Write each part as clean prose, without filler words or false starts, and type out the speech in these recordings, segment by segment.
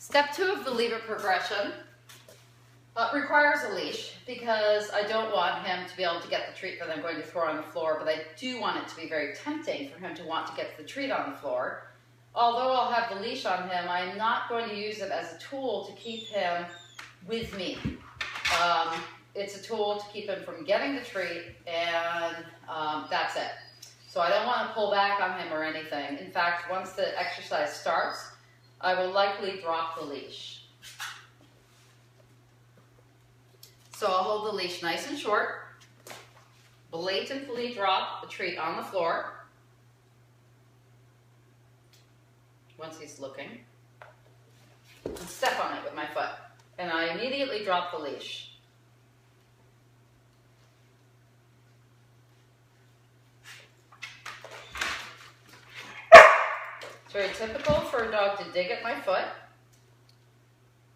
Step 2 of the leave it progression requires a leash because I don't want him to be able to get the treat that I'm going to throw on the floor, but I do want it to be very tempting for him to want to get the treat on the floor. Although I'll have the leash on him, I'm not going to use it as a tool to keep him with me. It's a tool to keep him from getting the treat, and that's it. So I don't want to pull back on him or anything. In fact, once the exercise starts, I will likely drop the leash. So I'll hold the leash nice and short, blatantly drop the treat on the floor once he's looking, and step on it with my foot. And I immediately drop the leash. It's very typical for a dog to dig at my foot,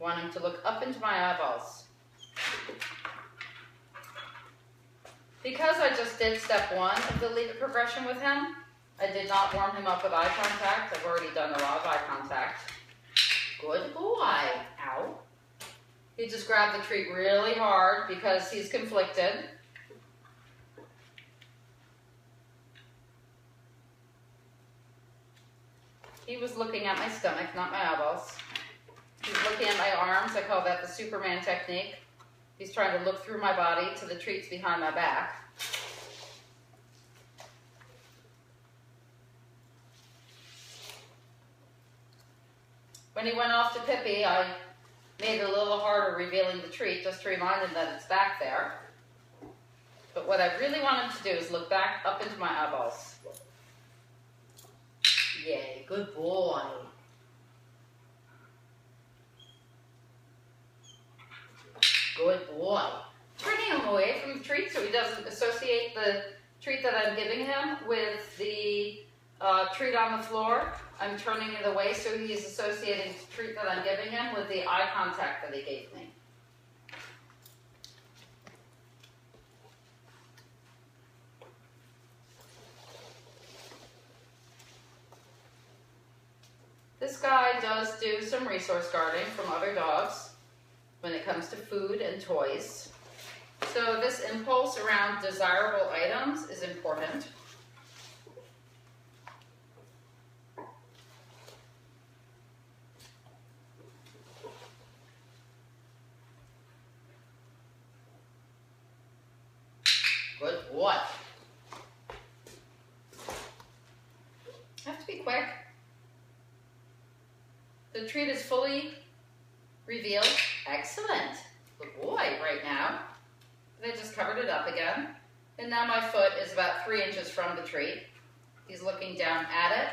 wanting to look up into my eyeballs. Because I just did step 1 of the leave it progression with him, I did not warm him up with eye contact. I've already done a lot of eye contact. Good boy. Ow. He just grabbed the treat really hard because he's conflicted. He was looking at my stomach, not my eyeballs. He's looking at my arms. I call that the Superman technique. He's trying to look through my body to the treats behind my back. When he went off to Pippi, I made it a little harder revealing the treat just to remind him that it's back there. But what I really want him to do is look back up into my eyeballs. Yay, good boy. Good boy. Turning him away from the treat so he doesn't associate the treat that I'm giving him with the treat on the floor. I'm turning it away so he's associating the treat that I'm giving him with the eye contact that he gave me. This guy does do some resource guarding from other dogs when it comes to food and toys. So this impulse around desirable items is important. Good boy. Have to be quick. The treat is fully revealed. Excellent. Good boy right now. And I just covered it up again. And now my foot is about 3 inches from the treat. He's looking down at it.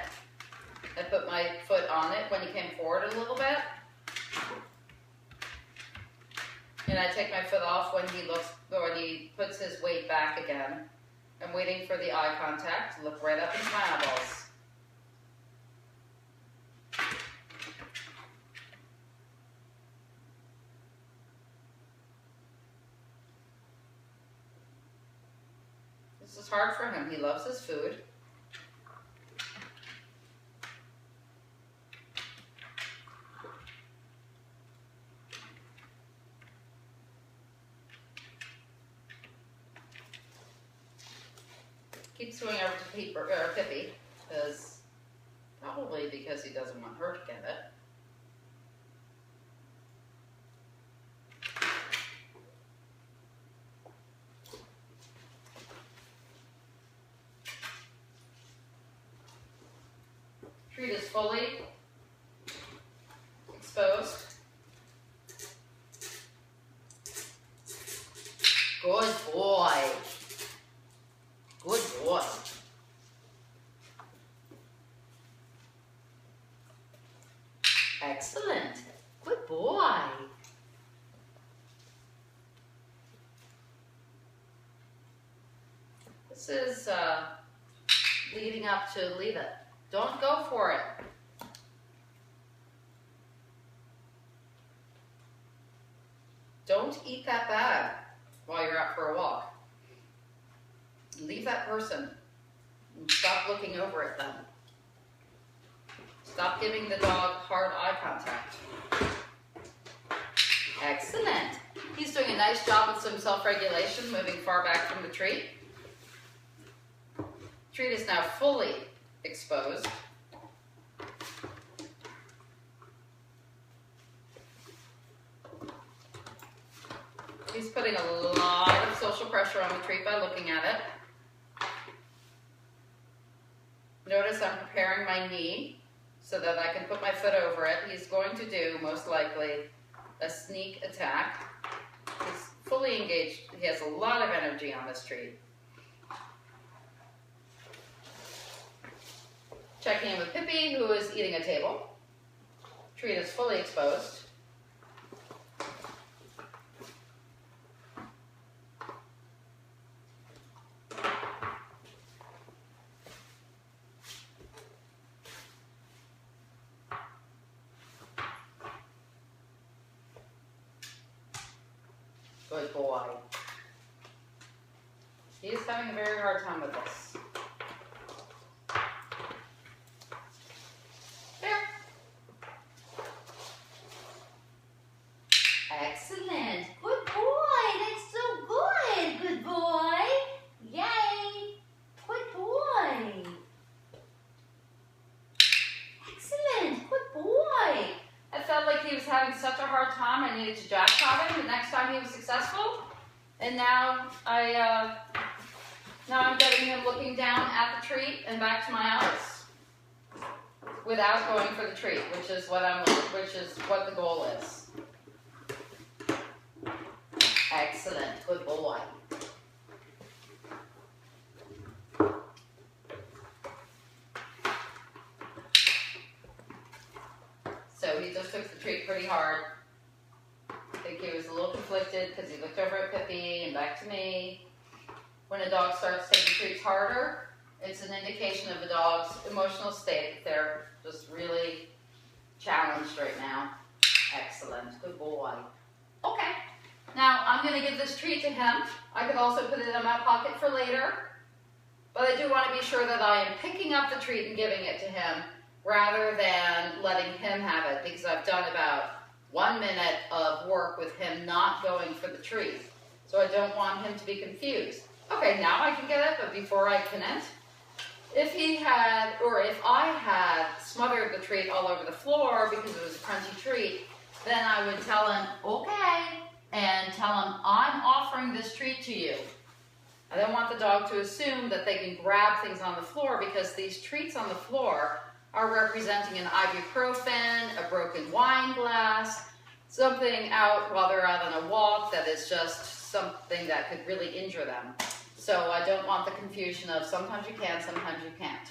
I put my foot on it when he came forward a little bit. And I take my foot off when he puts his weight back again. I'm waiting for the eye contact to look right up into my eyeballs. This is hard for him. He loves his food. Keep swinging over to Pippi, probably because he doesn't want her to get it. Treat is fully exposed. Good boy. Good boy. Excellent. Good boy. This is leading up to leave it. Don't go for it. Don't eat that bag while you're out for a walk. Leave that person and stop looking over at them. Stop giving the dog hard eye contact. Excellent. He's doing a nice job with some self-regulation, moving far back from the treat. Treat is now fully exposed. He's putting a lot of social pressure on the treat by looking at it. Notice I'm preparing my knee so that I can put my foot over it. He's going to do, most likely, a sneak attack. He's fully engaged. He has a lot of energy on this treat. Checking in with Pippi, who is eating a table. Treat is fully exposed. Good boy. He's having a very hard time with this. There. Excellent. Good boy. That's so good. Good boy. Yay. Good boy. Excellent. Good boy. I felt like he was having such a hard time. I needed to jackpot him the next time he was successful. And now I'm getting him looking down at the treat and back to my eyes without going for the treat, which is what the goal is. Excellent. Good boy. So he just took the treat pretty hard. I think he was a little conflicted because he looked over at Pippi and back to me. When a dog starts taking treats harder, it's an indication of a dog's emotional state. They're just really challenged right now. Excellent. Good boy. Okay. Now I'm going to give this treat to him. I could also put it in my pocket for later. But I do want to be sure that I am picking up the treat and giving it to him, rather than letting him have it, because I've done about 1 minute of work with him not going for the treat. So I don't want him to be confused. Okay, now I can get it, but before I couldn't. If I had smothered the treat all over the floor because it was a crunchy treat, then I would tell him, okay, and tell him, I'm offering this treat to you. I don't want the dog to assume that they can grab things on the floor, because these treats on the floor are representing an ibuprofen, a broken wine glass, something out while they're out on a walk that is just something that could really injure them. So I don't want the confusion of sometimes you can, sometimes you can't.